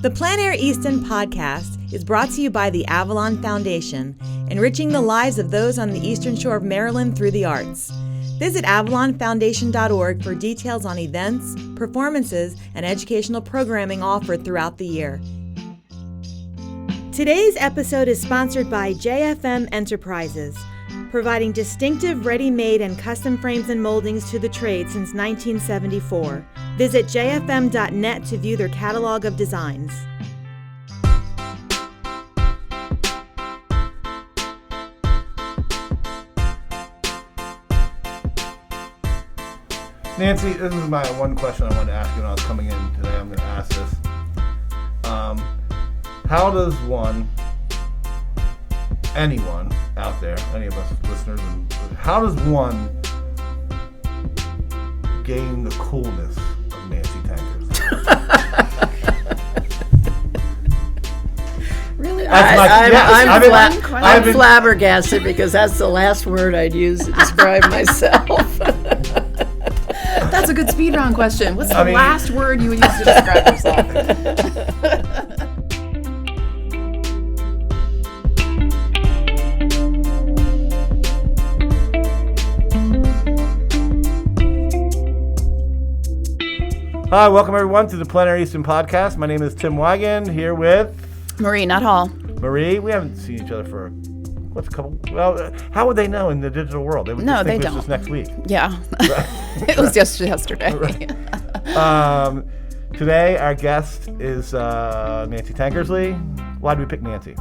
The Plein Air Easton Podcast is brought to you by the Avalon Foundation, enriching the lives of those on the Eastern Shore of Maryland through the arts. Visit avalonfoundation.org for details on events, performances, and educational programming offered throughout the year. Today's episode is sponsored by JFM Enterprises, providing distinctive ready-made and custom frames and moldings to the trade since 1974. Visit jfm.net to view their catalog of designs. Nancy, this is my one question I wanted to ask you when I was coming in today. I'm going to ask this. How does anyone out there, any of us listeners, how does one gain the coolness of Nancy Tankersly? Really? I'm flabbergasted because that's the last word I'd use to describe myself. That's a good speed round question. What's the last word you would use to describe yourself? Hi, welcome everyone to the Plein Air Easton Podcast. My name is Tim Wagon, here with Marie Nuthall. Marie. We haven't seen each other for how would they know in the digital world? They would just think this was next week. Yeah. Right. It was just yesterday. Right. Today our guest is Nancy Tankersly. Why did we pick Nancy?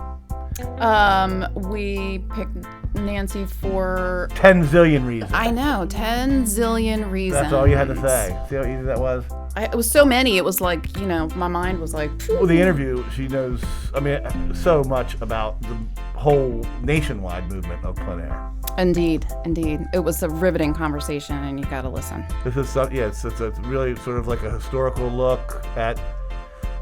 We picked Nancy for 10 zillion reasons. I know, 10 zillion reasons. That's all you had to say. See how easy that was? It was so many. It was like, my mind was like... Well, the interview, she knows, so much about the whole nationwide movement of plein air. Indeed. It was a riveting conversation, and you got to listen. This is, it's a really sort of like a historical look at,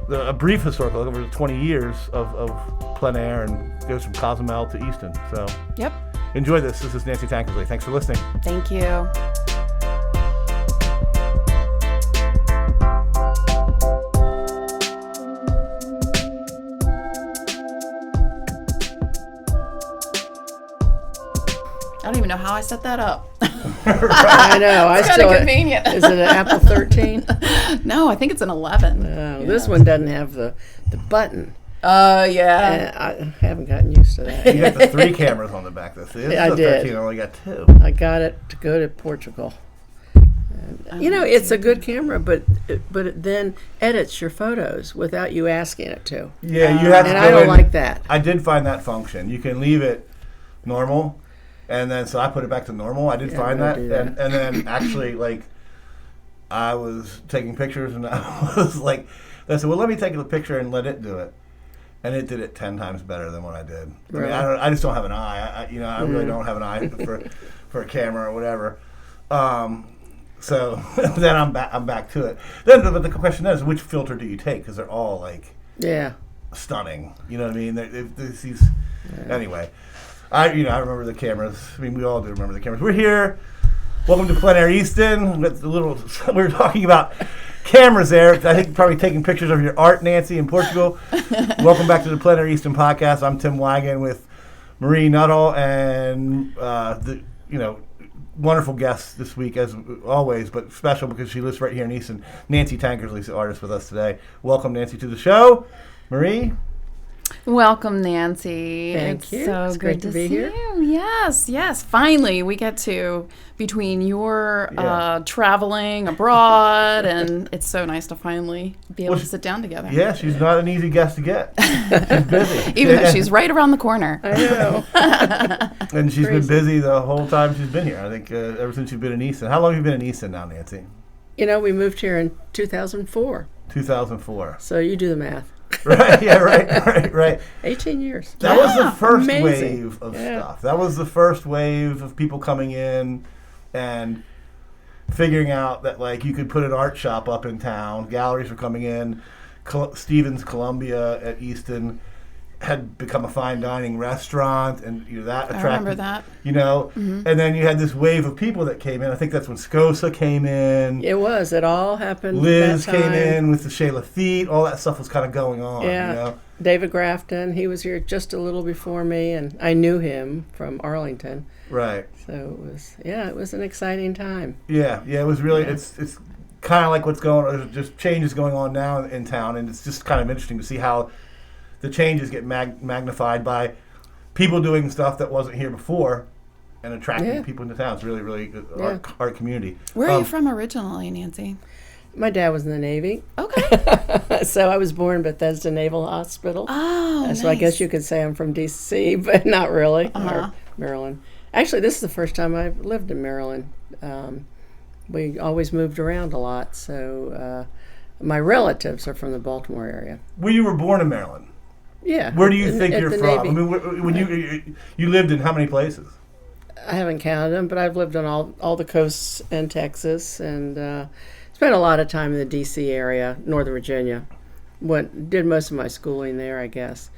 a brief historical look over 20 years of plein air, and goes from Cozumel to Easton. So, yep. Enjoy this. This is Nancy Tankersly. Thanks for listening. Thank you. I don't even know how I set that up. I know. It's kind of convenient. Is it an Apple 13? No, I think it's an 11. No, this one doesn't have the button. Yeah. I haven't gotten used to that. You got the 3 cameras on the back. This is I did. 13, I only got 2. I got it to go to Portugal. And, it's a good camera, but it then edits your photos without you asking it to. Yeah, you have to. And I don't like that. I did find that function. You can leave it normal. And then, so I put it back to normal. I did find that. And then actually, I was taking pictures, and I was like, I said, well, let me take a picture and let it do it. And it did it 10 times better than what I did. Really? I just don't have an eye. I really don't have an eye for a camera or whatever. So then I'm back to it. But the question is, which filter do you take? Because they're all stunning. You know what I mean? Anyway. I remember the cameras. We all do remember the cameras. We're here. Welcome to Plein Air Easton. We were talking about cameras there. I think probably taking pictures of your art, Nancy, in Portugal. Welcome back to the Plein Air Easton Podcast. I'm Tim Wagon with Marie Nuthall and the wonderful guest this week as always, but special because she lives right here in Easton. Nancy Tankersly is the artist with us today. Welcome, Nancy, to the show. Marie. Welcome, Nancy. Thank you. So it's good great to be here. You. Yes. Finally, we get to, between your traveling abroad, and it's so nice to finally be able to sit down together. Yeah, she's not an easy guest to get. She's busy. Even though she's right around the corner. I know. And she's been busy the whole time she's been here. I think ever since you've been in Easton. How long have you been in Easton now, Nancy? We moved here in 2004. 2004. So you do the math. Right, yeah, right. 18 years. That was the first amazing. Wave of stuff. That was the first wave of people coming in and figuring out that you could put an art shop up in town. Galleries were coming in. Stevens Columbia at Easton. had become a fine dining restaurant, and that attracted. I remember that. And then you had this wave of people that came in. I think that's when Scosa came in. It was. It all happened. Liz that time. came in with the Chez Lafitte. All that stuff was kind of going on. Yeah. David Grafton, he was here just a little before me, and I knew him from Arlington. Right. So it was an exciting time. Yeah, it was really. Yeah. It's kind of like what's going. Just changes going on now in town, and it's just kind of interesting to see how the changes get magnified by people doing stuff that wasn't here before and attracting people into town. It's really, really good art community. Where are you from originally, Nancy? My dad was in the Navy. Okay. So I was born in Bethesda Naval Hospital. Oh, nice. So I guess you could say I'm from D.C., but not really. Or Maryland. Actually, this is the first time I've lived in Maryland. We always moved around a lot, so my relatives are from the Baltimore area. Well, you were born in Maryland. Yeah. Where do you think you're from? Navy. I mean, when you lived in how many places? I haven't counted them, but I've lived on all the coasts in Texas, and spent a lot of time in the D.C. area, Northern Virginia. Did most of my schooling there, I guess.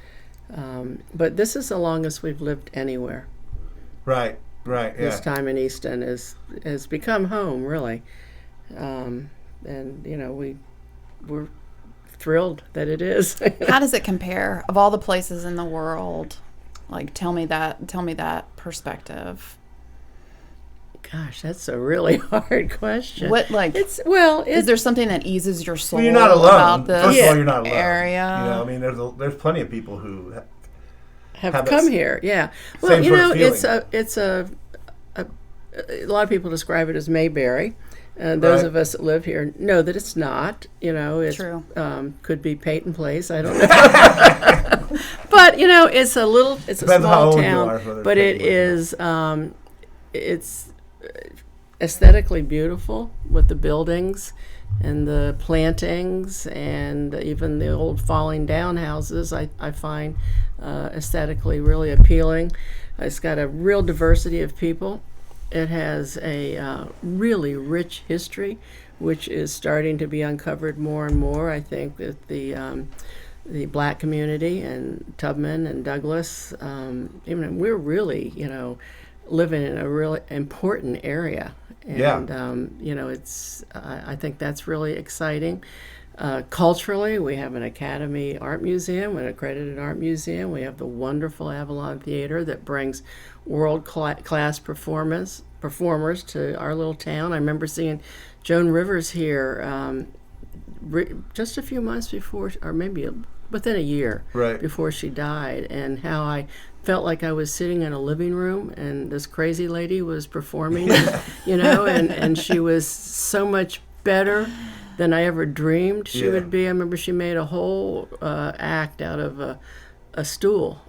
But this is the longest we've lived anywhere. Right. Yeah. This time in Easton has become home, really, and we're thrilled that it is. How does it compare of all the places in the world? Like, tell me that perspective. Gosh, that's a really hard question. What is there something that eases your soul? Well, you're not alone. About this First of all, you're not alone. Area. I mean, there's plenty of people who have come here. Yeah. Well, it's a lot of people describe it as Mayberry. Those of us that live here know that it's not. It's true. Could be Peyton Place. I don't know. But it's a small town. But it is. It's aesthetically beautiful with the buildings and the plantings and even the old falling down houses. I find aesthetically really appealing. It's got a real diversity of people. It has a really rich history, which is starting to be uncovered more and more. I think that the black community and Tubman and Douglas, we're really, living in a really important area. And, I think that's really exciting. Culturally, we have an Academy Art Museum, an accredited art museum. We have the wonderful Avalon Theater that brings world-class performers to our little town. I remember seeing Joan Rivers here just a few months before, or maybe within a year before she died, and how I felt like I was sitting in a living room and this crazy lady was performing, and she was so much better than I ever dreamed she would be. I remember she made a whole act out of a stool.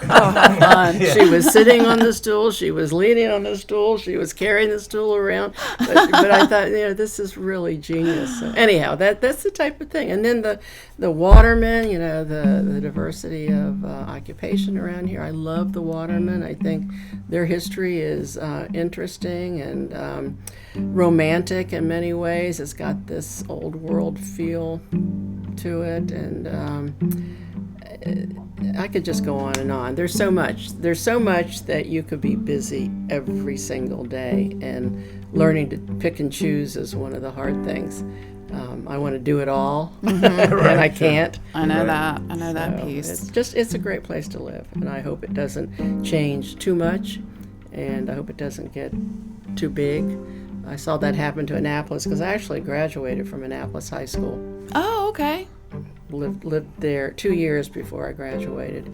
Fun. She was sitting on the stool, she was leaning on the stool, she was carrying the stool around. But I thought, this is really genius. So anyhow, that's the type of thing. And then the watermen, the diversity of occupation around here. I love the watermen. I think their history is interesting and romantic in many ways. It's got this old world feel to it, and I could just go on and on. There's so much that you could be busy every single day, and learning to pick and choose is one of the hard things. I want to do it all, and I can't. I know that piece. It's a great place to live, and I hope it doesn't change too much, and I hope it doesn't get too big. I saw that happen to Annapolis because I actually graduated from Annapolis High School. Oh, okay. Lived there 2 years before I graduated.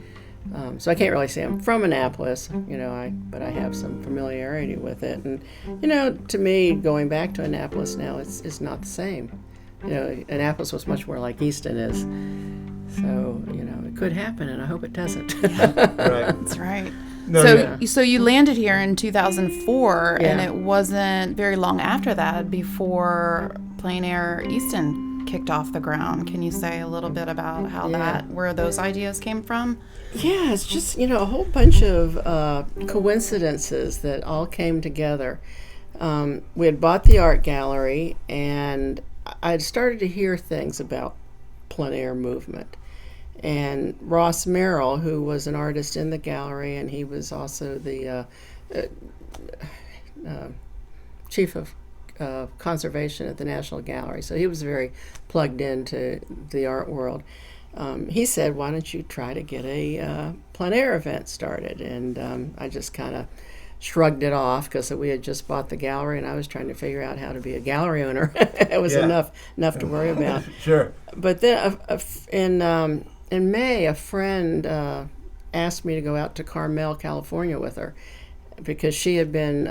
So I can't really say I'm from Annapolis, but I have some familiarity with it. And, to me, going back to Annapolis now, it's not the same. Annapolis was much more like Easton is. So, it could happen, and I hope it doesn't. Right. That's right. So you landed here in 2004, and it wasn't very long after that before Plein Air Easton kicked off the ground. Can you say a little bit about how where those ideas came from? Yeah, it's just, a whole bunch of coincidences that all came together. We had bought the art gallery, and I'd started to hear things about plein air movement. And Ross Merrill, who was an artist in the gallery, and he was also the chief of conservation at the National Gallery, so he was very plugged into the art world. He said, why don't you try to get a plein air event started? And I just kind of shrugged it off because we had just bought the gallery and I was trying to figure out how to be a gallery owner. It was enough to worry about. Sure. But then in May, a friend asked me to go out to Carmel, California with her because she had been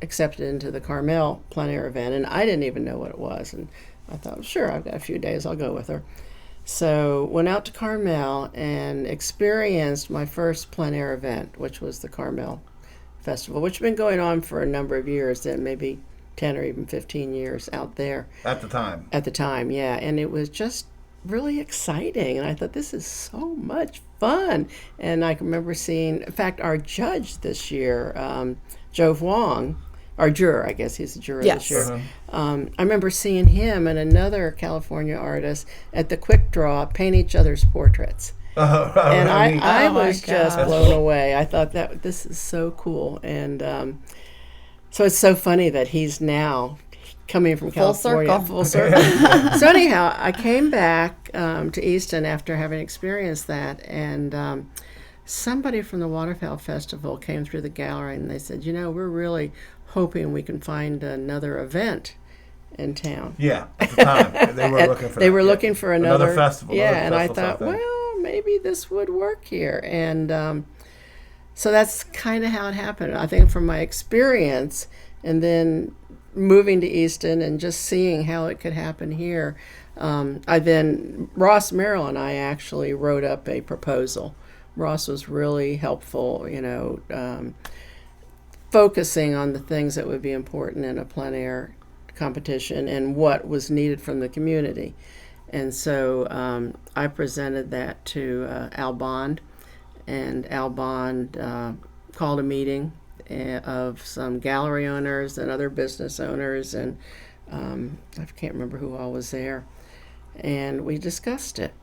accepted into the Carmel Plein Air event, and I didn't even know what it was. And I thought, sure, I've got a few days, I'll go with her. So went out to Carmel and experienced my first plein air event, which was the Carmel Festival, which had been going on for a number of years, then maybe 10 or even 15 years out there. At the time. At the time, yeah. And it was just really exciting. And I thought, this is so much fun. And I can remember seeing, in fact, our judge this year, Joe Wong, our juror, I guess he's a juror this year. I remember seeing him and another California artist at the Quick Draw paint each other's portraits. And I was just blown away. I thought that this is so cool. And so it's so funny that he's now coming from California. Full circle. So anyhow, I came back to Easton after having experienced that, and somebody from the Waterfowl Festival came through the gallery and they said, we're really hoping we can find another event in town. Yeah, at the time. They were looking for They were looking for another festival. Yeah, and I thought, well, maybe this would work here. And so that's kind of how it happened. I think from my experience and then moving to Easton and just seeing how it could happen here, Ross Merrill and I actually wrote up a proposal. Ross was really helpful, focusing on the things that would be important in a plein air competition and what was needed from the community. And so I presented that to Al Bond, and Al Bond called a meeting of some gallery owners and other business owners, and I can't remember who all was there, and we discussed it.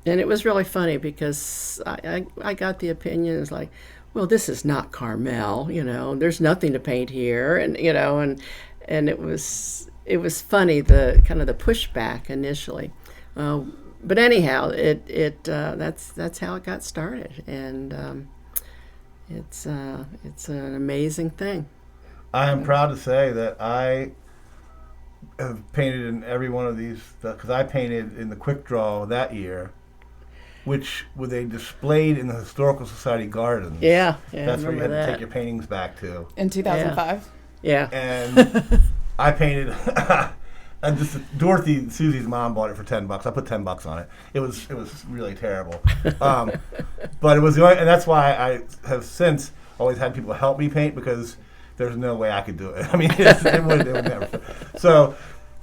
And it was really funny because I got the opinions like, well, this is not Carmel, there's nothing to paint here, and and it was funny, the kind of the pushback initially, but anyhow, that's how it got started, and it's an amazing thing. I am proud to say that I have painted in every one of these, because I painted in the Quick Draw that year, which they displayed in the Historical Society Gardens. Yeah, that's where you had to take your paintings back to. In 2005? Yeah. And I painted, and Dorothy, Susie's mom, bought it for $10. I put $10 on it. It was really terrible. But it was the only, and that's why I have since always had people help me paint, because there's no way I could do it. I mean, it would never. So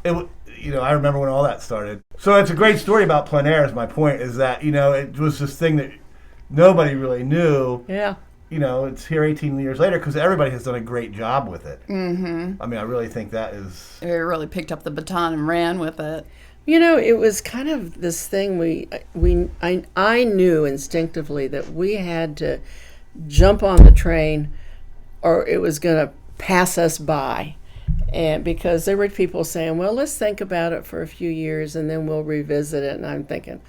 I remember when all that started. So it's a great story about plein air, is my point, is that, it was this thing that nobody really knew. Yeah. It's here 18 years later because everybody has done a great job with it. Mm-hmm. I mean, I really think that is... They really picked up the baton and ran with it. It was kind of this thing I knew instinctively that we had to jump on the train or it was going to pass us by. And because there were people saying, well, let's think about it for a few years and then we'll revisit it. And I'm thinking,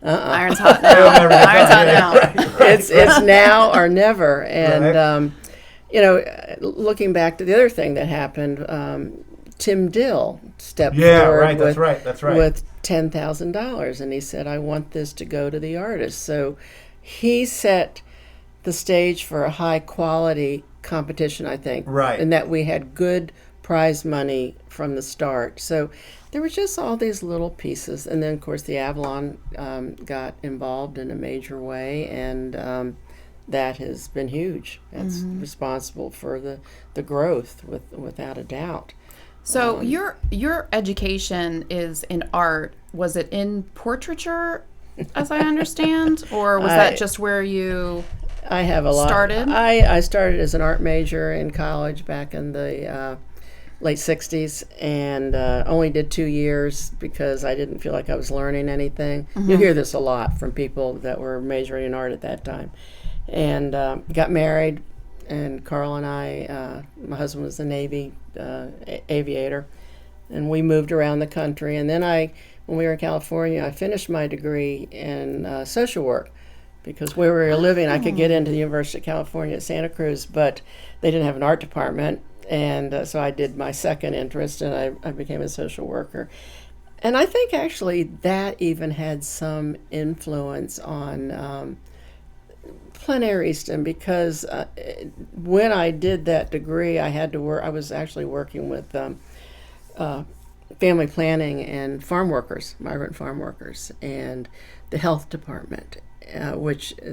iron's hot now. Iron's hot now. It's now or never. And, looking back to the other thing that happened, Tim Dill stepped forward with $10,000. And he said, I want this to go to the artist. So he set the stage for a high quality competition, I think. Right. And that we had good prize money from the start. So there were just all these little pieces. And then, of course, the Avalon got involved in a major way, and that has been huge. That's responsible for the growth, without a doubt. So your education is in art. Was it in portraiture, as I understand? Or was that just where you I have a lot. Started? I started as an art major in college back in the late 60s, and only did 2 years because I didn't feel like I was learning anything. You hear this a lot from people that were majoring in art at that time. And got married, and Carl and I, my husband was a Navy aviator, and we moved around the country. And then when we were in California, I finished my degree in social work, because where we were living, I could get into the University of California at Santa Cruz, but they didn't have an art department. And so I did my second interest, and I became a social worker. And I think actually that even had some influence on Plein Air Easton, because when I did that degree, I had to work. I was actually working with family planning and farm workers, migrant farm workers, and the health department.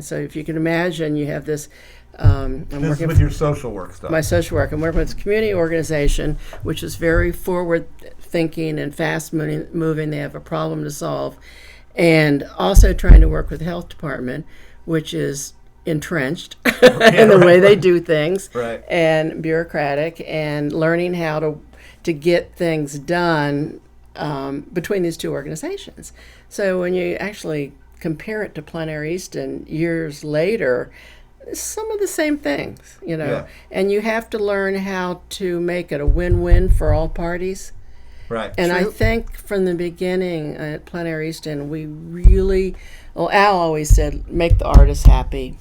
So if you can imagine, you have this. I'm working with your social work stuff. My social work. I'm working with a community organization, which is very forward thinking and fast moving. They have a problem to solve, and also trying to work with the health department, which is entrenched in the way they do things, and bureaucratic, and learning how to get things done between these two organizations. So when you actually compare it to Plein Air Easton years later, some of the same things, and you have to learn how to make it a win-win for all parties. Right. And I think from the beginning at Plein Air Easton, we really, Al always said, make the artist happy.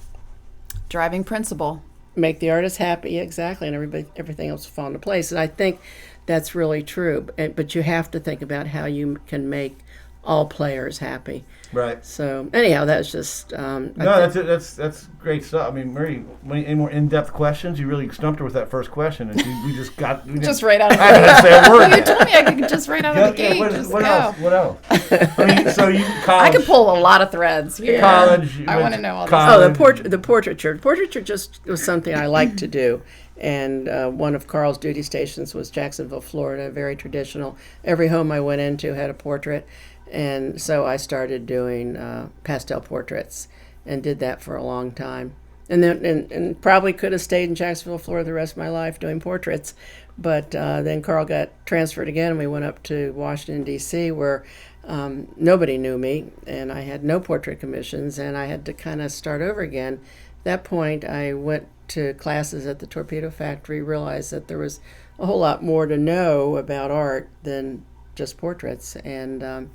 Driving principle. Make the artist happy, exactly, and everything else will fall into place. And I think that's really true. But you have to think about how you can make all players happy. Right. So anyhow, that's just that's great stuff. I mean, Mary, any more in-depth questions? You really stumped her with that first question, and we just got just right out of the gate. I didn't say a word. You told me I could just right out of the gate. What else? I mean, so you college. I could pull a lot of threads. Yeah. College. I want to know all this. Oh, the portraiture. Portraiture just was something I liked to do. And one of Carl's duty stations was Jacksonville, Florida, very traditional. Every home I went into had a portrait. And so I started doing pastel portraits and did that for a long time. And then and probably could have stayed in Jacksonville, Florida the rest of my life doing portraits. But then Carl got transferred again, and we went up to Washington, D.C., where nobody knew me, and I had no portrait commissions, and I had to kind of start over again. At that point, I went to classes at the Torpedo Factory, realized that there was a whole lot more to know about art than just portraits, and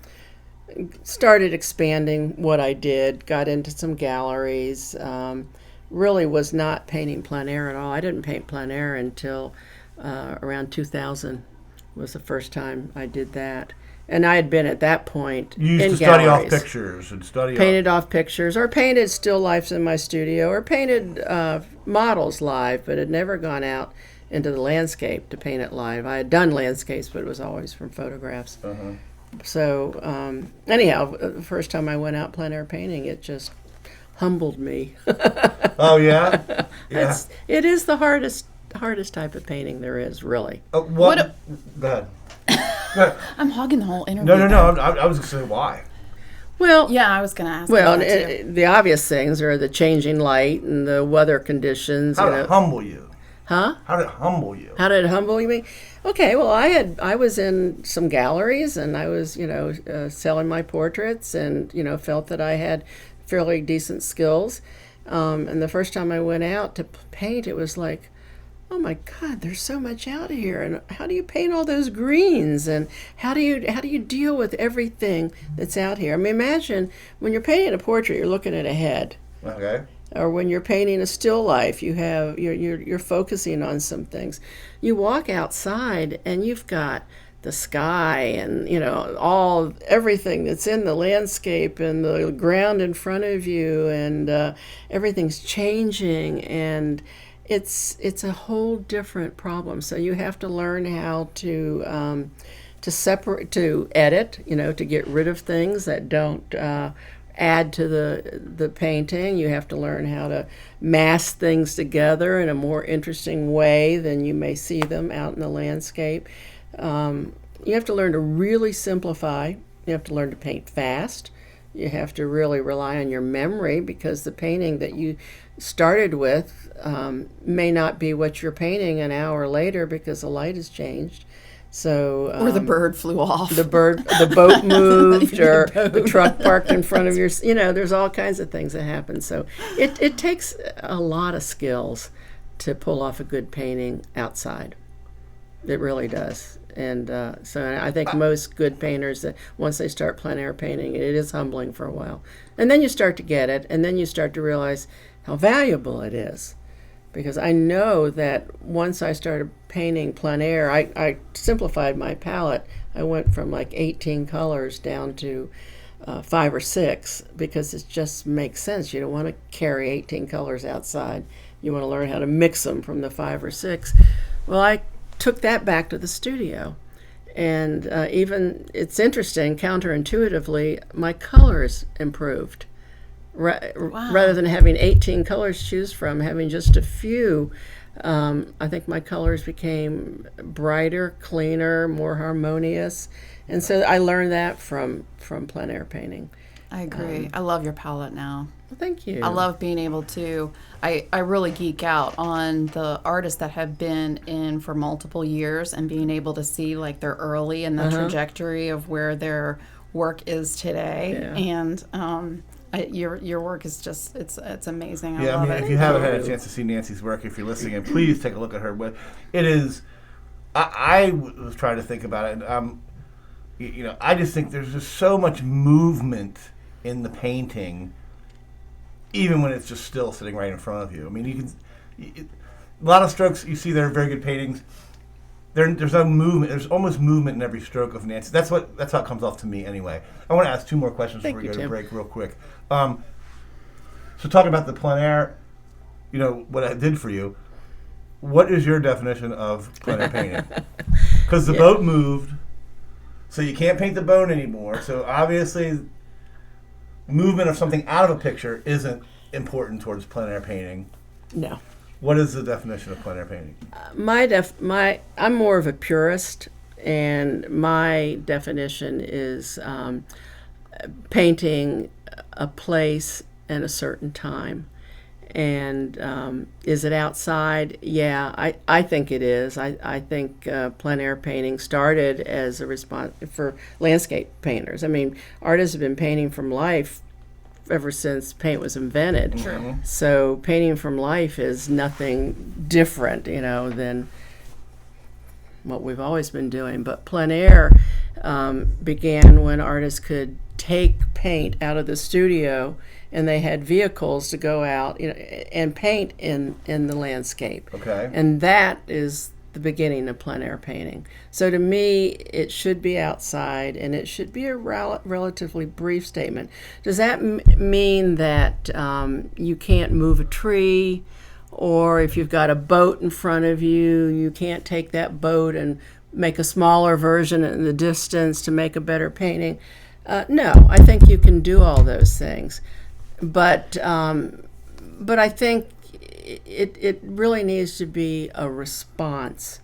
started expanding what I did, got into some galleries, really was not painting plein air at all. I didn't paint plein air until around 2000 was the first time I did that. And I had been at that point in galleries. You used to study off pictures and painted off pictures, or painted still lifes in my studio, or painted models live, but had never gone out into the landscape to paint it live. I had done landscapes, but it was always from photographs. Uh-huh. So anyhow, the first time I went out plein air painting, it just humbled me. Oh yeah, yeah. It is the hardest type of painting there is, really. Go ahead. I'm hogging the whole interview. No. I was going to say why. Well, yeah, I was going to ask. Well, the obvious things are the changing light and the weather conditions. How did it humble you? Huh? How did it humble you? How did it humble you? Okay, well, I was in some galleries, and I was, selling my portraits, and, felt that I had fairly decent skills. And the first time I went out to paint, it was like, oh my God, there's so much out here, and how do you paint all those greens, and how do you deal with everything that's out here? I mean, imagine when you're painting a portrait, you're looking at a head. Okay. Or when you're painting a still life, you're focusing on some things. You walk outside and you've got the sky and everything that's in the landscape and the ground in front of you, and everything's changing, and it's a whole different problem. So you have to learn how to separate, to edit, to get rid of things that don't add to the painting. You have to learn how to mass things together in a more interesting way than you may see them out in the landscape. You have to learn to really simplify. You have to learn to paint fast, You have to really rely on your memory, because the painting that you started with may not be what you're painting an hour later because the light has changed. So or the bird flew off. The boat moved, or the truck parked in front of your. There's all kinds of things that happen. So it takes a lot of skills to pull off a good painting outside. It really does. And so I think most good painters, that once they start plein air painting, it is humbling for a while. And then you start to get it, and then you start to realize how valuable it is. Because I know that once I started painting plein air, I simplified my palette. I went from like 18 colors down to 5 or 6, because it just makes sense. You don't want to carry 18 colors outside. You want to learn how to mix them from the 5 or 6. Well, I took that back to the studio. And even, it's interesting, counterintuitively, my colors improved. Rather than having 18 colors to choose from, having just a few, I think my colors became brighter, cleaner, more harmonious. And so I learned that from plein air painting. I agree. I love your palette now. Well, thank you. I love being able to, I really geek out on the artists that have been in for multiple years, and being able to see like their early and the trajectory of where their work is today. Yeah. And your work is just, it's amazing. I love it. If you haven't had a chance to see Nancy's work, if you're listening, and please take a look at her. But it is, I was trying to think about it, and I just think there's just so much movement in the painting, even when it's just still sitting right in front of you. I mean, a lot of strokes you see that are very good paintings. There's no movement. There's almost movement in every stroke of Nancy. That's how it comes off to me anyway. I want to ask 2 more questions before we go to break real quick. So talking about the plein air, what I did for you, what is your definition of plein air painting? Because the boat moved, so you can't paint the boat anymore. So obviously, movement of something out of a picture isn't important towards plein air painting. No. What is the definition of plein air painting? I'm more of a purist, and my definition is painting a place and a certain time. And is it outside? Yeah, I think it is. I think plein air painting started as a response for landscape painters. I mean, artists have been painting from life ever since paint was invented. True. So painting from life is nothing different, than what we've always been doing. But plein air began when artists could take paint out of the studio, and they had vehicles to go out, and paint in the landscape. Okay. And that is the beginning of plein air painting. So to me, it should be outside, and it should be a relatively brief statement. Does that mean that you can't move a tree, or if you've got a boat in front of you, you can't take that boat and make a smaller version in the distance to make a better painting? No, I think you can do all those things. But I think it really needs to be a response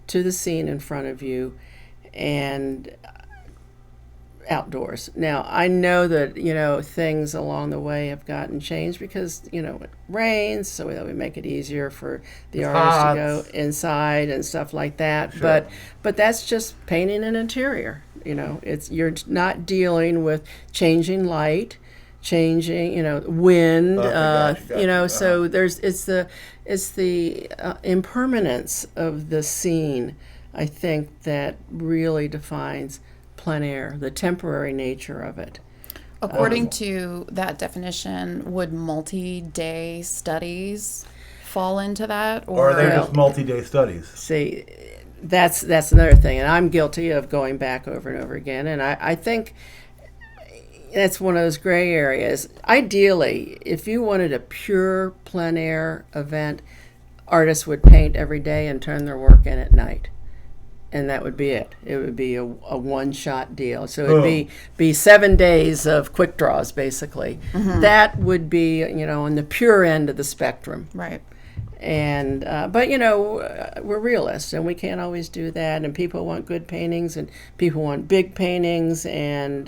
to the scene in front of you and outdoors. Now, I know that, things along the way have gotten changed because, it rains, so we make it easier for the artist to go inside and stuff like that. Sure. But that's just painting an interior. You're not dealing with changing light, changing, wind, gotcha. So it's the impermanence of the scene, I think, that really defines plein air, the temporary nature of it. According to that definition, would multi-day studies fall into that? Or are they just multi-day studies? See, that's another thing, and I'm guilty of going back over and over again, and I think that's one of those gray areas. Ideally, if you wanted a pure plein air event, artists would paint every day and turn their work in at night. And that would be it. It would be a one-shot deal. So it would be 7 days of quick draws, basically. Mm-hmm. That would be, on the pure end of the spectrum. Right. And but we're realists, and we can't always do that. And people want good paintings, and people want big paintings, and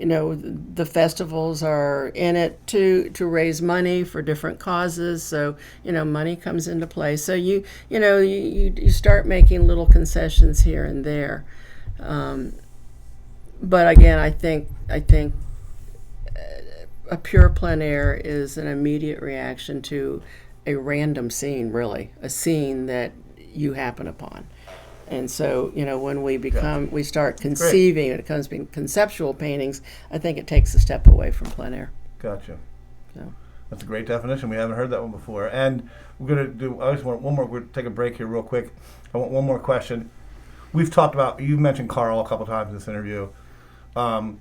the festivals are in it to raise money for different causes. So, money comes into play. So you start making little concessions here and there. But again, I think a pure plein air is an immediate reaction to a random scene, really, a scene that you happen upon. And so, when we start conceiving, and it comes being conceptual paintings, I think it takes a step away from plein air. Gotcha. So. That's a great definition. We haven't heard that one before. And we're going to do, I just want one more, we're going to take a break here real quick. I want one more question. We've talked about, you've mentioned Carl a couple times in this interview. What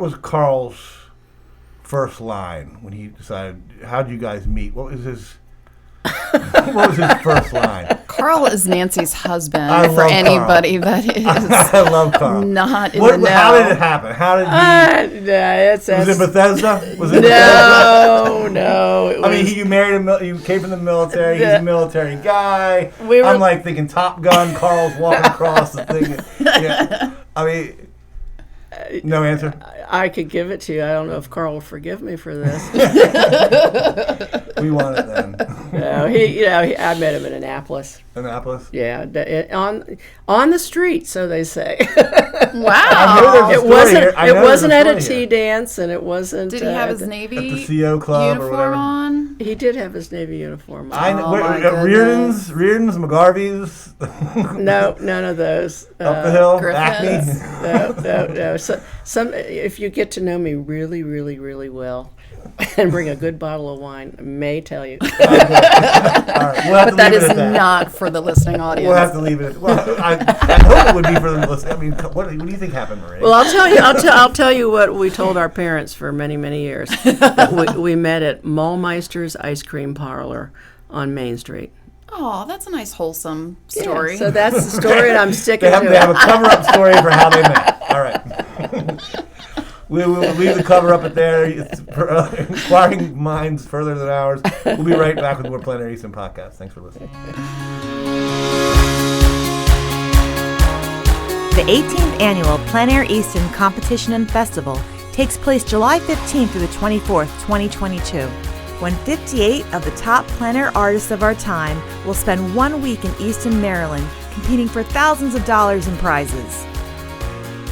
was Carl's first line when he decided, how did you guys meet? What was his first line? Carl is Nancy's husband. For anybody Carl. That is I love Carl. Not in the know. How did it happen? How did he? Was it Bethesda? Was it Bethesda? No. I mean, you married you came from the military. He's a military guy. I'm like thinking Top Gun. Carl's walking across the thing. Yeah. I mean, no answer. I could give it to you. I don't know if Carl will forgive me for this. We want it then. No, I met him in Annapolis. Annapolis? Yeah, on the street, so they say. Wow. It wasn't at a tea dance, and it wasn't. Did he have his Navy at the CO Club uniform or whatever? on? He did have his Navy uniform on. Reardon's, McGarvey's? No, none of those. Up the hill? Griffiths? Acme? No. So, if you get to know me really, really, really well, and bring a good bottle of wine, I may tell you. All right. But that is not for the listening audience. We'll have to leave it at, well, I hope it would be for the listening. I mean, what do you think happened, Marie? Well, I'll tell you what we told our parents for many, many years. we met at Mallmeister's Ice Cream Parlor on Main Street. Oh, that's a nice wholesome story. Yeah, so that's the story, and I'm sticking to it. They have a cover-up story for how they met. All right. We will leave the cover up at there. It's inquiring minds further than ours. We'll be right back with more Plein Air Easton Podcast. Thanks for listening. The 18th annual Plein Air Easton Competition and Festival takes place July 15th through the 24th, 2022, when 58 of the top plein air artists of our time will spend 1 week in Easton, Maryland, competing for thousands of dollars in prizes.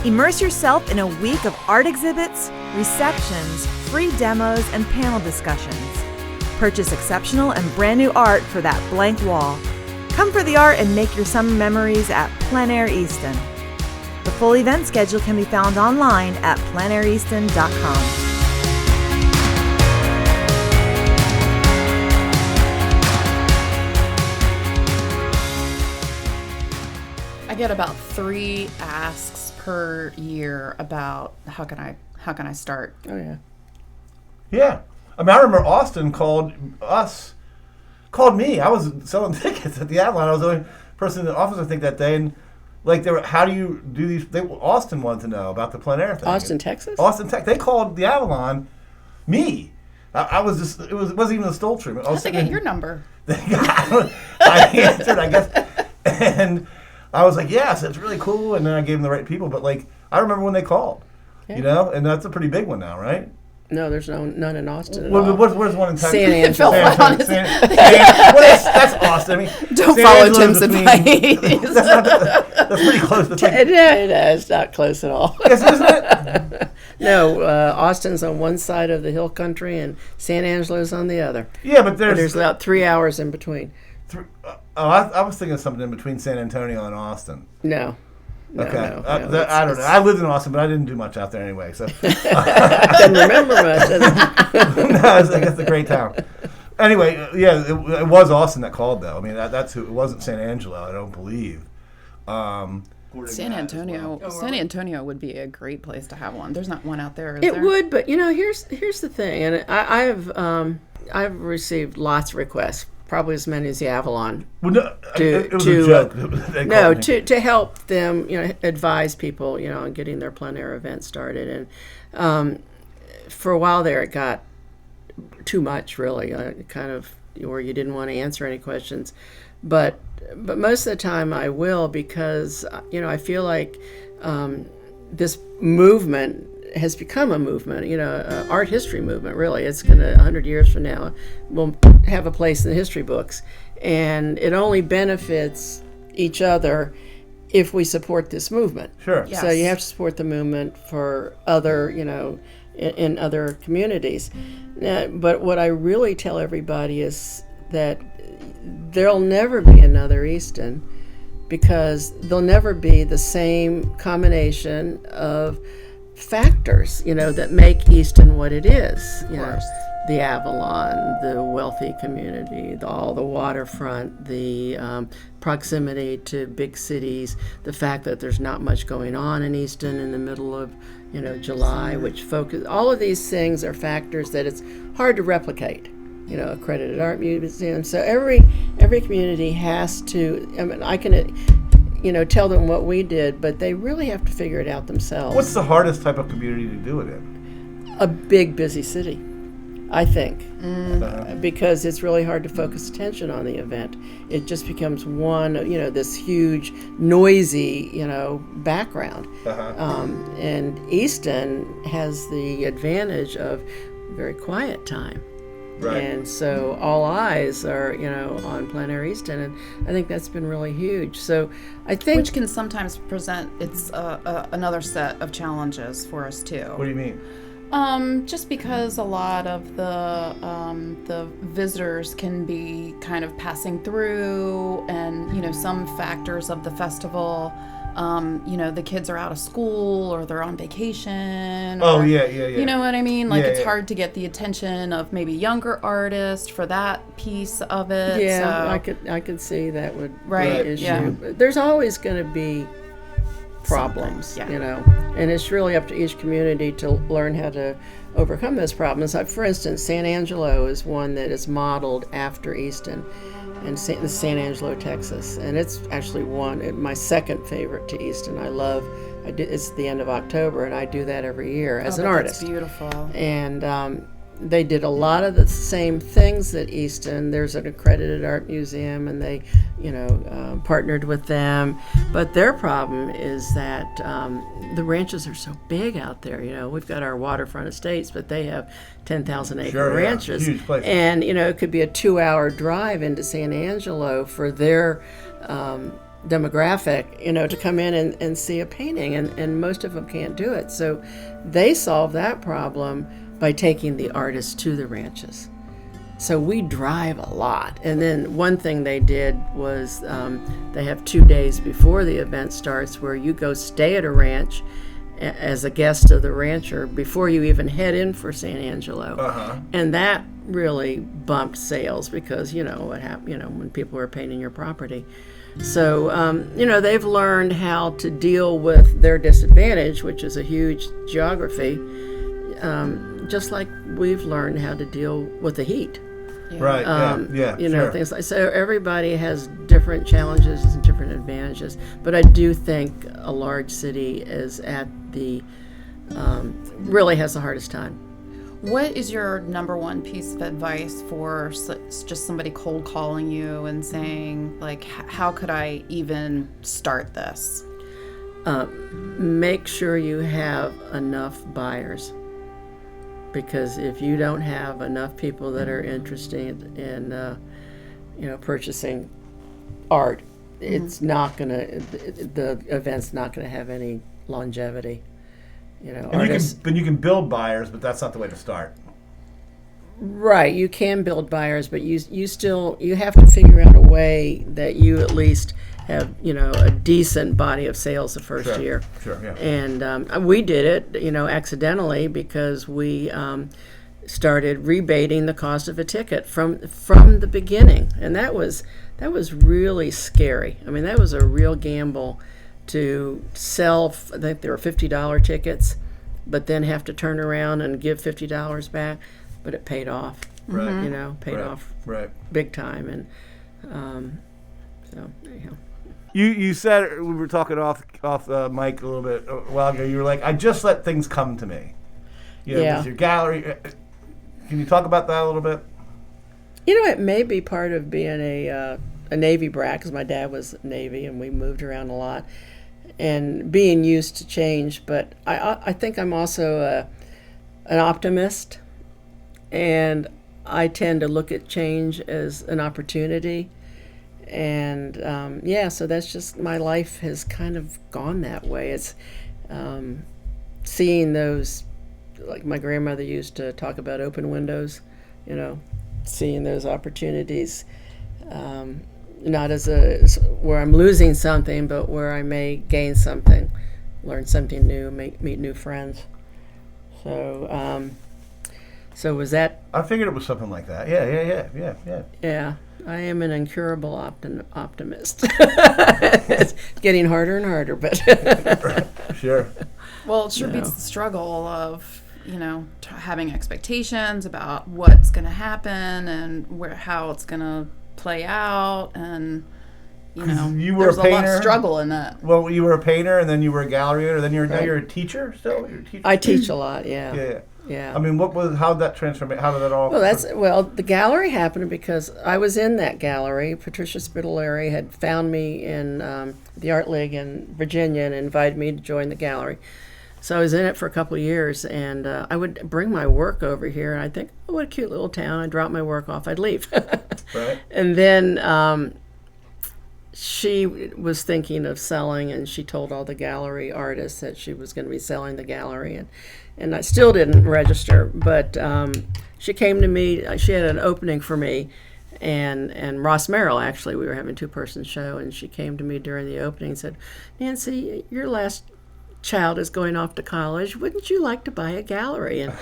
Immerse yourself in a week of art exhibits, receptions, free demos, and panel discussions. Purchase exceptional and brand new art for that blank wall. Come for the art and make your summer memories at Plein Air Easton. The full event schedule can be found online at pleinaireaston.com. I get about 3 asks per year about how can I start. Oh yeah. Yeah. I mean, I remember Austin called me. I was selling tickets at the Avalon. I was the only person in the office, I think, that day, and like they were, how do you do these? Austin wanted to know about the plein air thing. Austin, Texas. They called the Avalon me. I was just, it wasn't even a stole treatment. How'd they get your number? I answered, I guess, and I was like, yes, it's really cool, and then I gave them the right people. But like, I remember when they called, and that's a pretty big one now, right? No, there's none in Austin at all. all. Where's one in Texas? San Angelo. That's Austin. I mean, don't San follow Angelo's Tim's advice. That's pretty close to think. No, it's not close at all. Yes, isn't it? No, Austin's on one side of the hill country, and San Angelo's on the other. Yeah, but there's about 3 hours in between. I was thinking of something in between San Antonio and Austin. No. Okay. No, I don't know. I lived in Austin, but I didn't do much out there anyway. So I didn't remember much. No, I guess it's a great town. Anyway, yeah, it was Austin that called, though. I mean, that's who. It wasn't San Angelo, I don't believe. San Antonio would be a great place to have one. There's not one out there. It would, but here's the thing, and I've received lots of requests. Probably as many as the Avalon. Well, no, it was a joke. To help them, advise people, on getting their plein air event started. And for a while there, it got too much, really, kind of where you didn't want to answer any questions. But most of the time, I will, because I feel like this movement has become a movement, art history movement, really. It's going to, 100 years from now, will have a place in the history books. And it only benefits each other if we support this movement. Sure. Yes. So you have to support the movement for other, in other communities. But what I really tell everybody is that there'll never be another Easton, because there'll never be the same combination of factors, that make Easton what it is. Of course. The Avalon, the wealthy community, all the waterfront, the proximity to big cities, the fact that there's not much going on in Easton in the middle of, July, all of these things are factors that it's hard to replicate. Accredited art museum. So every community has to. I can, tell them what we did, but they really have to figure it out themselves. What's the hardest type of community to do it in? A big, busy city, I think, because it's really hard to focus attention on the event. It just becomes one, this huge, noisy, background. And Easton has the advantage of very quiet time. Right. And so all eyes are, on Plein Air Easton, and I think that's been really huge. So I think, which can sometimes present another set of challenges for us too. What do you mean? Just because a lot of the visitors can be kind of passing through, and some factors of the festival. The kids are out of school or they're on vacation. Yeah. You know what I mean? It's hard to get the attention of maybe younger artists for that piece of it. Yeah, so. I could see that would be an issue. Yeah. But there's always going to be problems, and it's really up to each community to learn how to overcome those problems. For instance, San Angelo is one that is modeled after Easton. In San Angelo, Texas, and it's actually my second favorite to Easton. It's the end of October, and I do that every year as an artist. That's beautiful. And they did a lot of the same things at Easton. There's an accredited art museum, and they, partnered with them. But their problem is that the ranches are so big out there. We've got our waterfront estates, but they have 10,000-acre ranches. Huge place. And, it could be a 2-hour drive into San Angelo for their demographic, to come in and see a painting. And most of them can't do it. So they solve that problem by taking the artists to the ranches. So we drive a lot. And then one thing they did was they have 2 days before the event starts where you go stay at a ranch as a guest of the rancher before you even head in for San Angelo. And that really bumped sales because, what happened, when people are painting your property. So, they've learned how to deal with their disadvantage, which is a huge geography, just like we've learned how to deal with the heat. Yeah. Right. Sure. Things like so. Everybody has different challenges and different advantages, but I do think a large city is at the really has the hardest time. What is your number one piece of advice for just somebody cold calling you and saying, how could I even start this? Make sure you have enough buyers. Because if you don't have enough people that are interested in, purchasing art, it's not the event's not gonna have any longevity. And you can build buyers, but that's not the way to start. Right, you can build buyers, but you have to figure out a way that you at least have a decent body of sales the first year. Sure, yeah. And we did it, accidentally because we started rebating the cost of a ticket from the beginning, and that was really scary. I mean, that was a real gamble to sell. I think there were $50 tickets, but then have to turn around and give $50 back. But it paid off. Right. Paid off. Right. Big time, and so anyhow. You said, we were talking off mic a little bit a while ago, you were like, I just let things come to me. With your gallery. Can you talk about that a little bit? It may be part of being a Navy brat, because my dad was Navy and we moved around a lot. and being used to change. But I think I'm also an optimist, and I tend to look at change as an opportunity. And so that's just, my life has kind of gone that way. It's seeing those, like my grandmother used to talk about open windows, seeing those opportunities, not as where I'm losing something, but where I may gain something, learn something new, meet new friends. So was that? I figured it was something like that. Yeah. Yeah, I am an incurable optimist. It's getting harder and harder, but sure. Well, it sure beats the struggle of having expectations about what's going to happen and how it's going to play out, and you were there's a painter. A lot of struggle in that. Well, you were a painter, and then you were a gallery owner, then now you're a teacher still. You're a teacher? I teach a lot. Yeah. I mean, how did that transform? How did that all? Well, the gallery happened because I was in that gallery. Patricia Spitaleri had found me in the Art League in Virginia and invited me to join the gallery. So I was in it for a couple of years, and I would bring my work over here, and I'd think, oh, what a cute little town. I'd drop my work off, I'd leave. Right. And then she was thinking of selling, and she told all the gallery artists that she was going to be selling the gallery, and I still didn't register, but she came to me. She had an opening for me, and Ross Merrill, actually, we were having a two-person show, and she came to me during the opening and said, Nancy, your last child is going off to college. Wouldn't you like to buy a gallery? And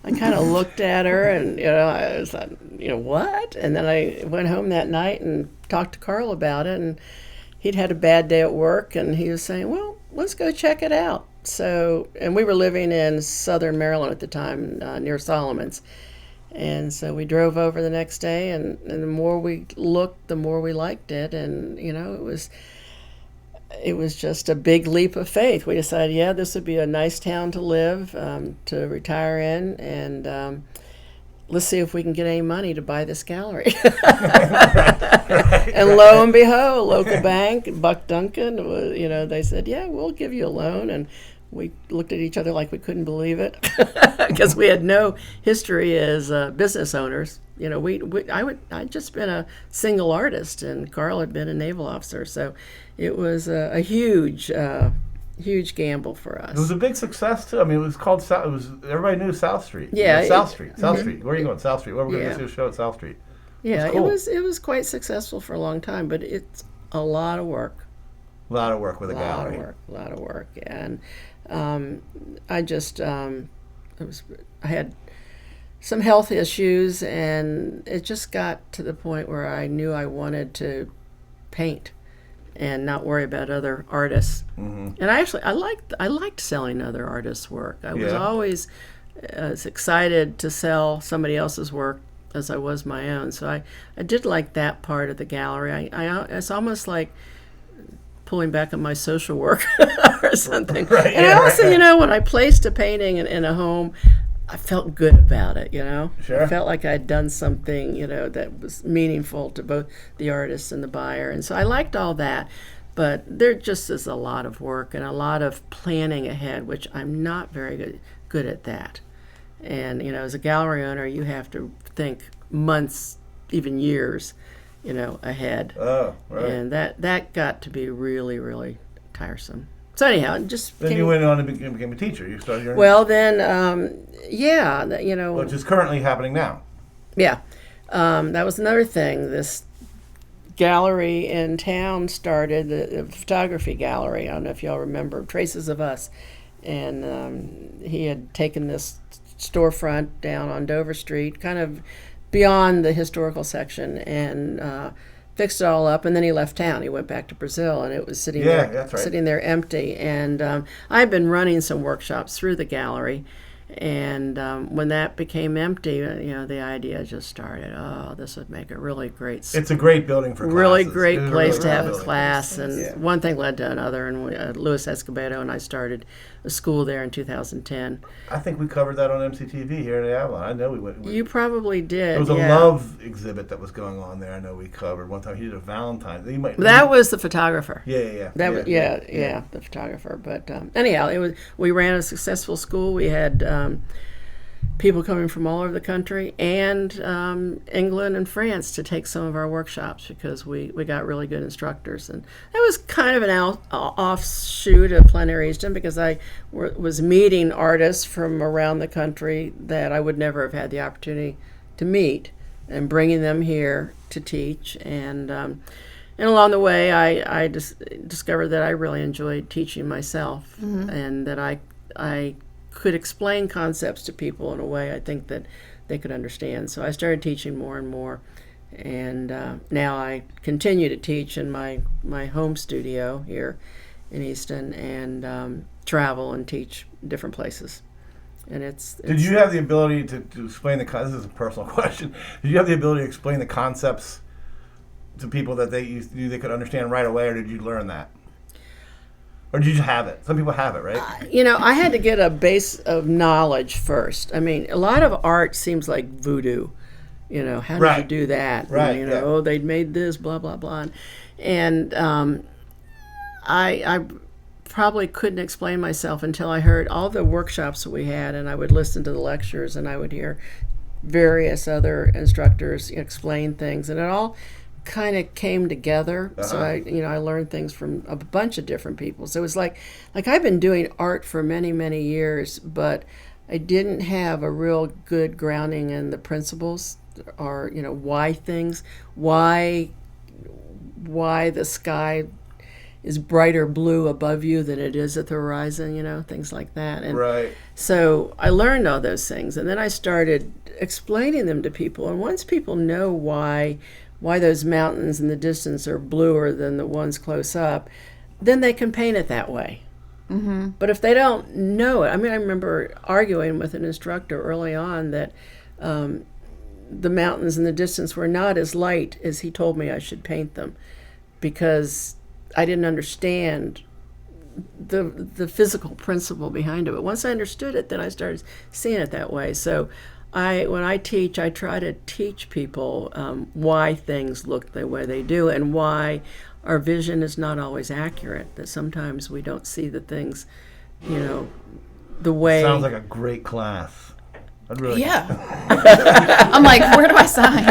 I kind of looked at her, and I was like, what? And then I went home that night and talked to Carl about it, and he'd had a bad day at work, and he was saying, well, let's go check it out. So, and we were living in southern Maryland at the time, near Solomon's. And so we drove over the next day, and the more we looked, the more we liked it. And, it was just a big leap of faith. We decided, this would be a nice town to live, to retire in, and let's see if we can get any money to buy this gallery. And lo and behold, a local bank, Buck Duncan, they said, we'll give you a loan. And we looked at each other like we couldn't believe it, because we had no history as business owners. I'd just been a single artist, and Carl had been a naval officer, so it was a huge gamble for us. It was a big success too. I mean, it was called South. It was, everybody knew South Street. Yeah, South Street. Where are you going? South Street. Where we're going to see a show at South Street. Yeah, cool. it was quite successful for a long time, but it's a lot of work. A lot of work with a gallery. A lot of work, and I just I had some health issues, and it just got to the point where I knew I wanted to paint and not worry about other artists. Mm-hmm. And I liked selling other artists' work. I was always as excited to sell somebody else's work as I was my own. So I did like that part of the gallery. It's almost like pulling back on my social work or something. Right, and I also, when I placed a painting in a home, I felt good about it, Sure. I felt like I'd done something, that was meaningful to both the artist and the buyer. And so I liked all that, but there just is a lot of work and a lot of planning ahead, which I'm not very good at that. And, as a gallery owner, you have to think months, even years, ahead. Oh, right. And that got to be really, really tiresome. So anyhow, then you went on and became a teacher. You started your well, then, which is currently happening now. Yeah, that was another thing. This gallery in town started, the photography gallery. I don't know if y'all remember, Traces of Us, and he had taken this storefront down on Dover Street, kind of beyond the historical section, and fixed it all up, and then he left town. He went back to Brazil, and it was sitting there empty. And I've been running some workshops through the gallery, And when that became empty, the idea just started. Oh, this would make a really great school. It's a great building for classes. Really great place really to have a building. class. And one thing led to another. And Luis Escobedo and I started a school there in 2010. I think we covered that on MCTV here at Avalon. I know we went. You probably did. There was a love exhibit that was going on there. I know we covered one time. He did a Valentine's. That was the photographer. Yeah. The photographer. But anyhow, we ran a successful school. We had people coming from all over the country and England and France to take some of our workshops because we got really good instructors. And that was kind of an offshoot of Plein Air Easton because I was meeting artists from around the country that I would never have had the opportunity to meet and bringing them here to teach. And along the way, I discovered that I really enjoyed teaching myself and that I could explain concepts to people in a way I think that they could understand. So I started teaching more and more, and now I continue to teach in my home studio here in Easton and travel and teach different places. And it's Did you have the ability to explain this is a personal question. Did you have the ability to explain the concepts to people that they knew they could understand right away, or did you learn that? Or did you just have it? Some people have it, right? I had to get a base of knowledge first. I mean, a lot of art seems like voodoo. How did you do that? Right. And, oh, they'd made this, blah, blah, blah. And I probably couldn't explain myself until I heard all the workshops that we had, and I would listen to the lectures, and I would hear various other instructors explain things, and it all kind of came together. So I learned things from a bunch of different people. So it was like I've been doing art for many, many years, but I didn't have a real good grounding in the principles or why the sky is brighter blue above you than it is at the horizon, things like that. And right. So I learned all those things, and then I started explaining them to people. And once people know why those mountains in the distance are bluer than the ones close up, then they can paint it that way. Mm-hmm. But if they don't know it, I remember arguing with an instructor early on that the mountains in the distance were not as light as he told me I should paint them because I didn't understand the physical principle behind it. But once I understood it, then I started seeing it that way. So when I teach, I try to teach people why things look the way they do and why our vision is not always accurate, that sometimes we don't see the things, the way... Sounds like a great class. I'd really... Yeah. I'm like, where do I sign?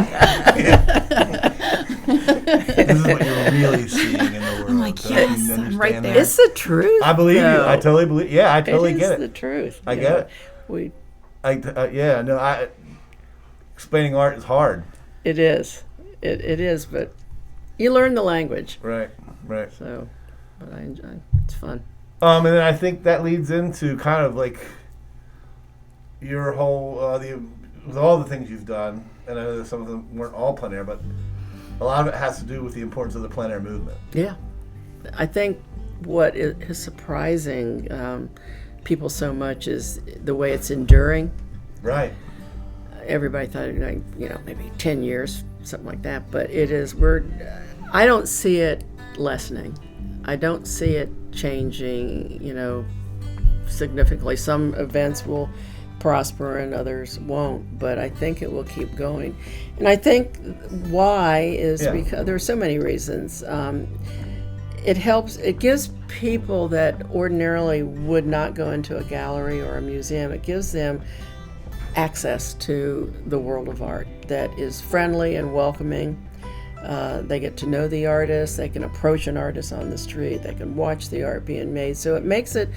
This is what you're really seeing in the world. I'm like, yes, I'm right there. It's the truth. I believe though. you. I totally believe... Yeah, I totally get it. It is the truth. I get it. Explaining art is hard. It is. It is, but you learn the language. Right. So, but I enjoy. It's fun. And then I think that leads into kind of like your whole with all the things you've done, and I know that some of them weren't all plein air, but a lot of it has to do with the importance of the plein air movement. Yeah, I think what is surprising people so much is the way it's enduring. Right. Everybody thought it maybe 10 years, something like that, but it is. I don't see it lessening. I don't see it changing, significantly. Some events will prosper and others won't, but I think it will keep going. And I think why is because there are so many reasons. It gives people that ordinarily would not go into a gallery or a museum, it gives them access to the world of art that is friendly and welcoming. They get to know the artist, they can approach an artist on the street, they can watch the art being made. So it makes it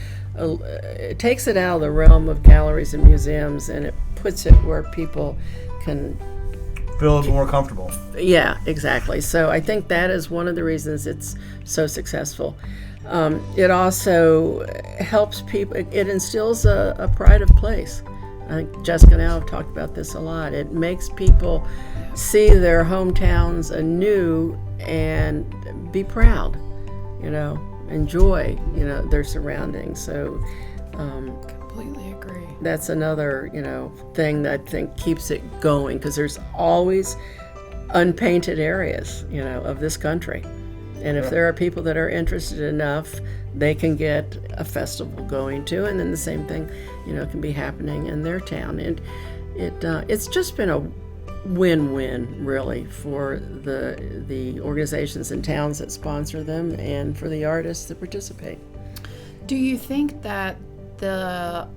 takes it out of the realm of galleries and museums, and it puts it where people can feel more comfortable. Yeah, exactly. So I think that is one of the reasons it's so successful. It also helps people, it instills a pride of place. I think Jessica and I have talked about this a lot. It makes people see their hometowns anew and be proud, enjoy, their surroundings. So, completely agree. that's another, thing that I think keeps it going, because there's always unpainted areas, of this country. And if there are people that are interested enough, they can get a festival going too, and then the same thing, can be happening in their town. And it's just been a win-win, really, for the organizations and towns that sponsor them, and for the artists that participate. Do you think that the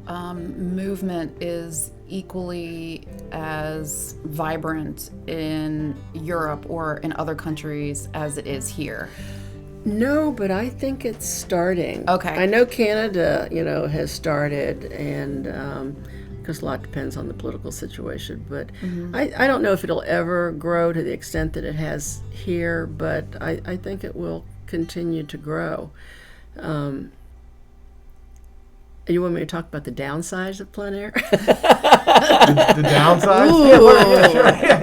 movement is equally as vibrant in Europe or in other countries as it is here? No, but I think it's starting. Okay. I know Canada, has started, and because a lot depends on the political situation, but I don't know if it'll ever grow to the extent that it has here, but I think it will continue to grow. You want me to talk about the downsides of plein air? the downsides? Ooh.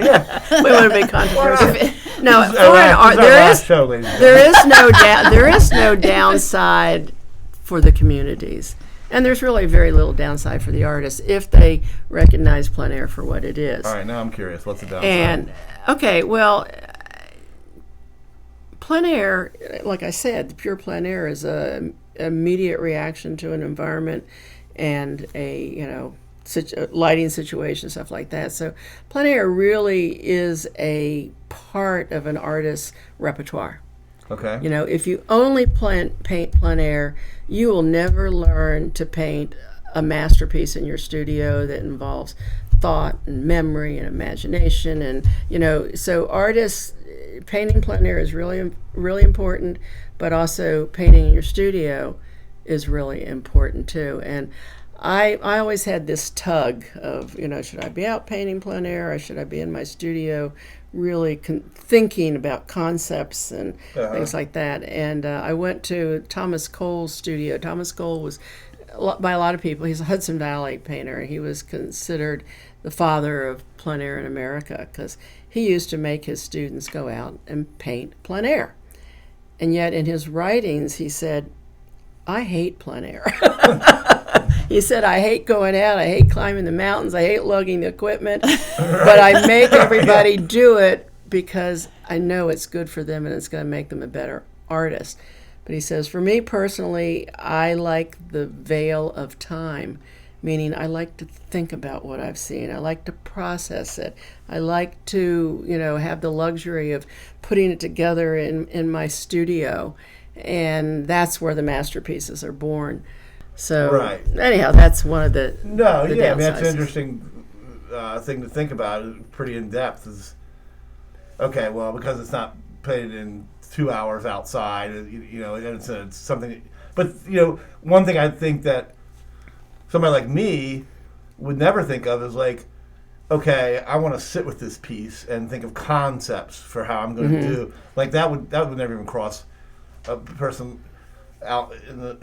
Yeah. We want to be controversial. No, there is no downside for the communities, and there's really very little downside for the artists if they recognize plein air for what it is. All right, now I'm curious. What's the downside? And okay, well, plein air, like I said, the pure plein air is a immediate reaction to an environment and a lighting situation, stuff like that. So plein air really is a part of an artist's repertoire. Okay. If you only paint plein air, you will never learn to paint a masterpiece in your studio that involves thought and memory and imagination. And so artists, painting plein air is really, really important, but also painting in your studio is really important too. And I always had this tug of, should I be out painting plein air or should I be in my studio really thinking about concepts and things like that. And I went to Thomas Cole's studio. Thomas Cole was, by a lot of people, he's a Hudson Valley painter. He was considered the father of plein air in America because he used to make his students go out and paint plein air. And yet in his writings, he said, I hate plein air. He said, I hate going out, I hate climbing the mountains, I hate lugging the equipment, but I make everybody do it because I know it's good for them and it's going to make them a better artist. But he says, for me personally, I like the veil of time, meaning I like to think about what I've seen. I like to process it. I like to, have the luxury of putting it together in my studio. And that's where the masterpieces are born. So anyhow, that's one of the downsides. That's an interesting thing to think about. Pretty in depth is okay. Well, because it's not painted in 2 hours outside, it's something. But one thing I think that somebody like me would never think of is like, okay, I want to sit with this piece and think of concepts for how I'm going to do. Like that would never even cross a person out in the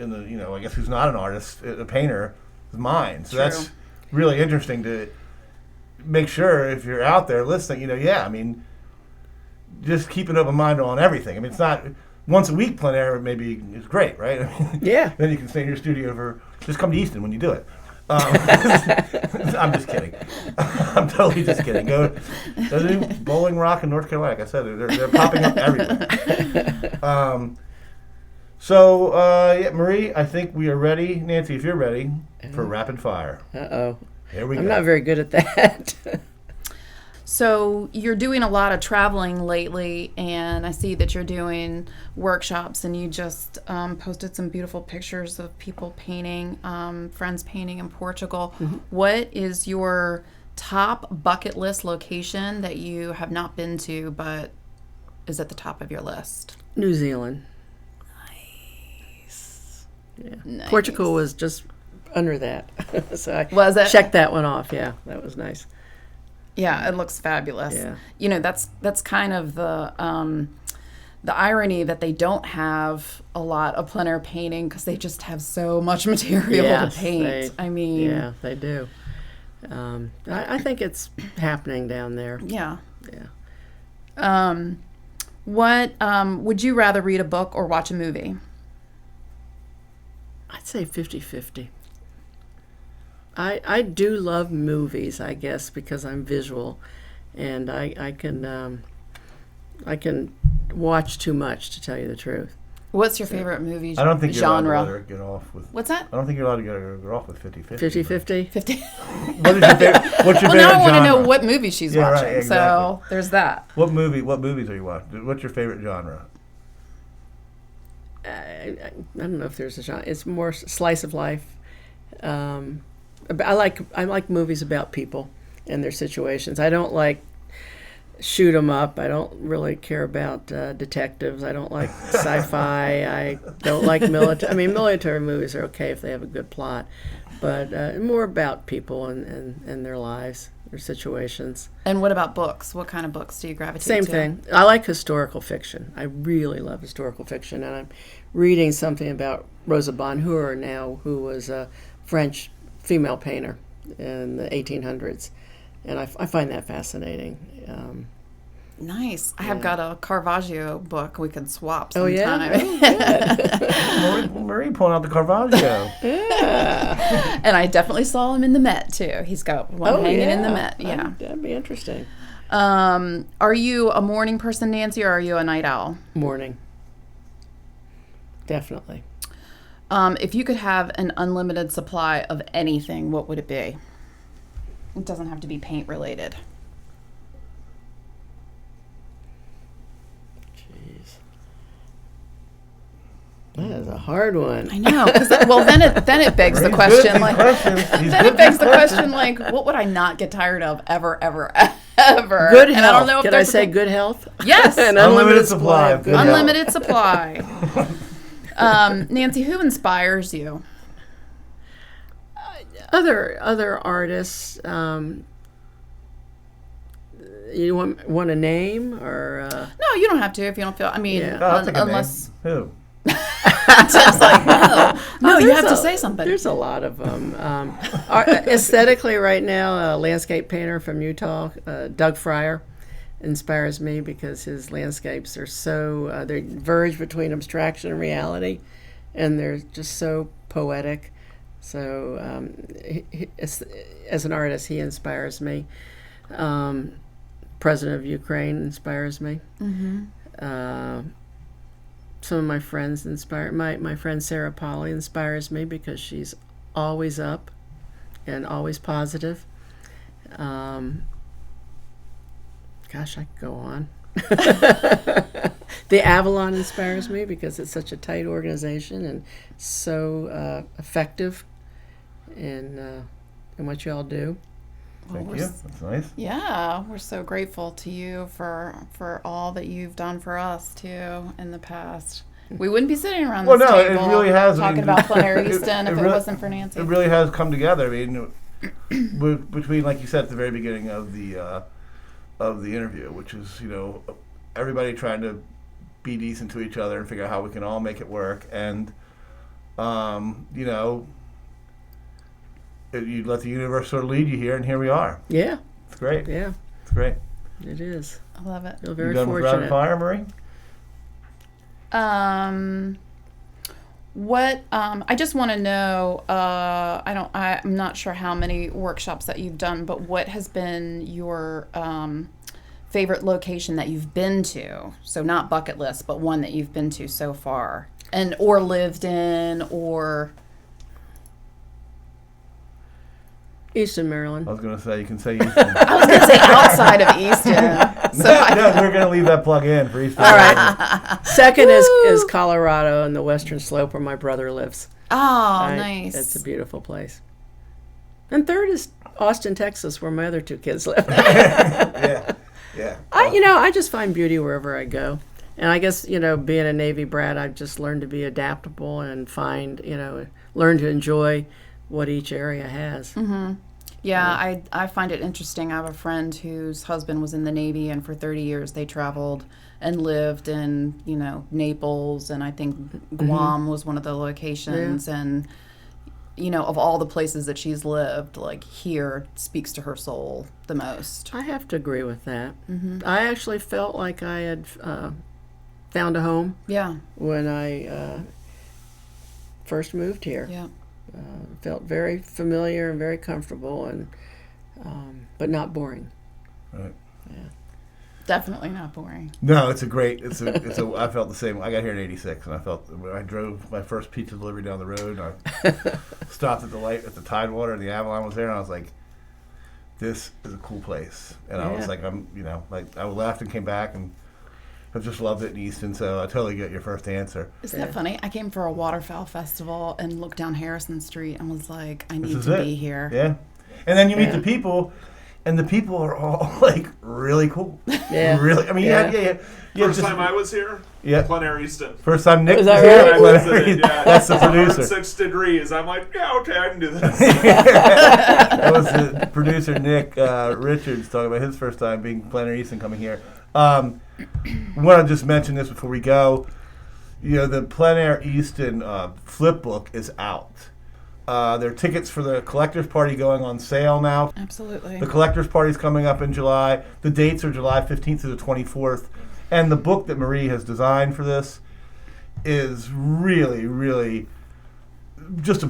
I guess who's not an artist, a painter's mind. So that's really interesting to make sure if you're out there listening, just keep an open mind on everything. I mean, it's not once a week plein air maybe is great, right? Then you can stay in your studio just come to Easton when you do it. I'm just kidding. I'm totally just kidding. Go to Bowling Rock in North Carolina. Like I said, they're popping up everywhere. Marie, I think we are ready. Nancy, if you're ready for rapid fire. Uh-oh. Here we go. I'm not very good at that. So you're doing a lot of traveling lately, and I see that you're doing workshops, and you just posted some beautiful pictures of people painting, friends painting in Portugal. Mm-hmm. What is your top bucket list location that you have not been to but is at the top of your list? New Zealand. Nice. Yeah. Nice. Portugal was just under that. So I checked that one off. Yeah, that was nice. Yeah, it looks fabulous. Yeah. That's kind of the irony that they don't have a lot of plein air painting because they just have so much material to paint. Yeah, they do. I think it's happening down there. Yeah. Yeah. What would you rather read a book or watch a movie? I'd say 50-50. I do love movies, I guess, because I'm visual, and I can watch too much, to tell you the truth. What's your favorite movie genre? I don't think you're allowed to let her get off with... What's that? I don't think you're allowed to get off with 50-50. 50-50? 50. What's your favorite Well, now I want to know what movie she's watching. Right, exactly. So there's that. What movies are you watching? What's your favorite genre? I don't know if there's a genre. It's more slice of life. I like movies about people and their situations. I don't like shoot 'em up. I don't really care about detectives. I don't like sci-fi. I don't like military. I mean, military movies are okay if they have a good plot, but more about people and their lives, their situations. And what about books? What kind of books do you gravitate to? Same thing. I like historical fiction. I really love historical fiction, and I'm reading something about Rosa Bonheur now, who was a French female painter in the 1800s, and I find that fascinating. Nice. I have got a Caravaggio book we can swap Oh, sometime. yeah? Marie pulling out the Caravaggio. Yeah. And I definitely saw him in the Met, too. He's got one hanging in the Met. Yeah. That'd be interesting. Are you a morning person, Nancy, or are you a night owl? Morning. Definitely. If you could have an unlimited supply of anything, what would it be? It doesn't have to be paint related. That is a hard one. I know. Well, then it begs the question. What would I not get tired of ever? Good health. And I don't know if Did I say good health? Yes. An unlimited supply of good health. Unlimited supply. Nancy, who inspires you? Other artists. You want a name or? No, you don't have to if you don't feel. I mean, unless who. Just like no, you have to say something. There's a lot of them. Aesthetically, right now, a landscape painter from Utah, Doug Fryer, inspires me because his landscapes are so they verge between abstraction and reality, and they're just so poetic. So, as an artist, he inspires me. President of Ukraine inspires me. Mm-hmm. Some of my friends inspire my friend Sarah Polly inspires me because she's always up and always positive. Gosh, I could go on. The Avalon inspires me because it's such a tight organization and so effective in what you all do. Thank you. That's nice. Yeah, we're so grateful to you for all that you've done for us too in the past. We wouldn't be sitting around this table it really has, talking about Plein Air Easton if it wasn't for Nancy. It really has come together. I mean, between, like you said at the very beginning of the interview, which is everybody trying to be decent to each other and figure out how we can all make it work, and you let the universe sort of lead you here, and here we are. Yeah. It's great. Yeah. It's great. It is. I love it. Feel very you done fortunate. with Rapid Fire, Marie? What I just want to know, I'm not sure how many workshops that you've done, but what has been your favorite location that you've been to? So not bucket list, but one that you've been to so far or lived in or... Easton, Maryland. I was going to say, you can say Easton. I was going to say outside of Easton. No, we're going to leave that plug in for Easton. All right. Second is Colorado and the Western Slope where my brother lives. Oh, nice. It's a beautiful place. And third is Austin, Texas, where my other two kids live. Yeah. I just find beauty wherever I go. And I guess, being a Navy brat, I've just learned to be adaptable and learn to enjoy what each area has. Mm-hmm. Yeah, I find it interesting. I have a friend whose husband was in the Navy, and for 30 years they traveled and lived in, Naples, and I think Guam was one of the locations. Yeah. And, of all the places that she's lived, like here speaks to her soul the most. I have to agree with that. Mm-hmm. I actually felt like I had found a home. Yeah. When I first moved here. Yeah. Felt very familiar and very comfortable, and but not boring. Right. Yeah. Definitely not boring. No, it's a. I felt the same. I got here in '86, and I felt when I drove my first pizza delivery down the road. And I stopped at the light at the Tidewater, and the Avalon was there, and I was like, "This is a cool place." And I was like, I left and came back, and I've just loved it in Easton. So I totally get your first answer. Isn't that funny? I came for a waterfowl festival and looked down Harrison Street and was like, "I need to be here." Yeah, and then you meet the people. And the people are all like really cool. Yeah. Really. I mean, yeah. First time I was here? Yeah. Plein Air Easton. First time Nick was that here? right? Plein Air Easton. Yeah. That's the producer. 6 degrees. I'm like, yeah, okay, I can do this. That was the producer, Nick Richards, talking about his first time being Plein Air Easton coming here. I want to just mention this before we go. The Plein Air Easton flip book is out. There are tickets for the collector's party going on sale now. Absolutely. The collector's party is coming up in July. The dates are July 15th to the 24th. And the book that Marie has designed for this is really, really just a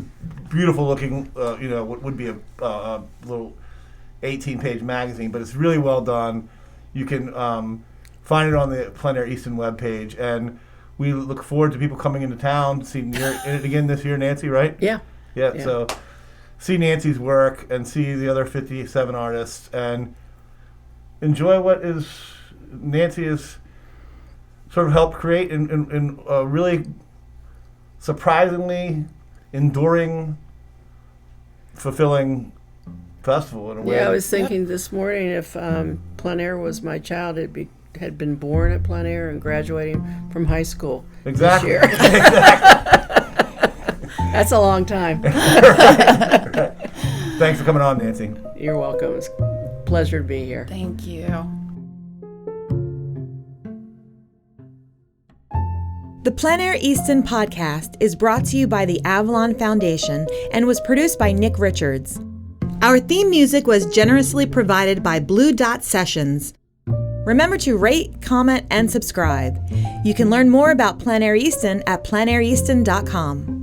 beautiful looking, what would be a little 18-page magazine, but it's really well done. You can find it on the Plein Air Easton webpage. And we look forward to people coming into town, seeing you're in it again this year, Nancy, right? Yeah. Yeah, so see Nancy's work and see the other 57 artists and enjoy what is Nancy has sort of helped create in a really surprisingly enduring, fulfilling festival in a way. Yeah, I was thinking this morning if Plein Air was my child, had been born at Plein Air and graduating from high school Exactly. this year. Exactly. That's a long time. Thanks for coming on, Nancy. You're welcome. It's a pleasure to be here. Thank you. The Plein Air Easton Podcast is brought to you by the Avalon Foundation and was produced by Nick Richards. Our theme music was generously provided by Blue Dot Sessions. Remember to rate, comment, and subscribe. You can learn more about Plein Air Easton at pleinaireaston.com.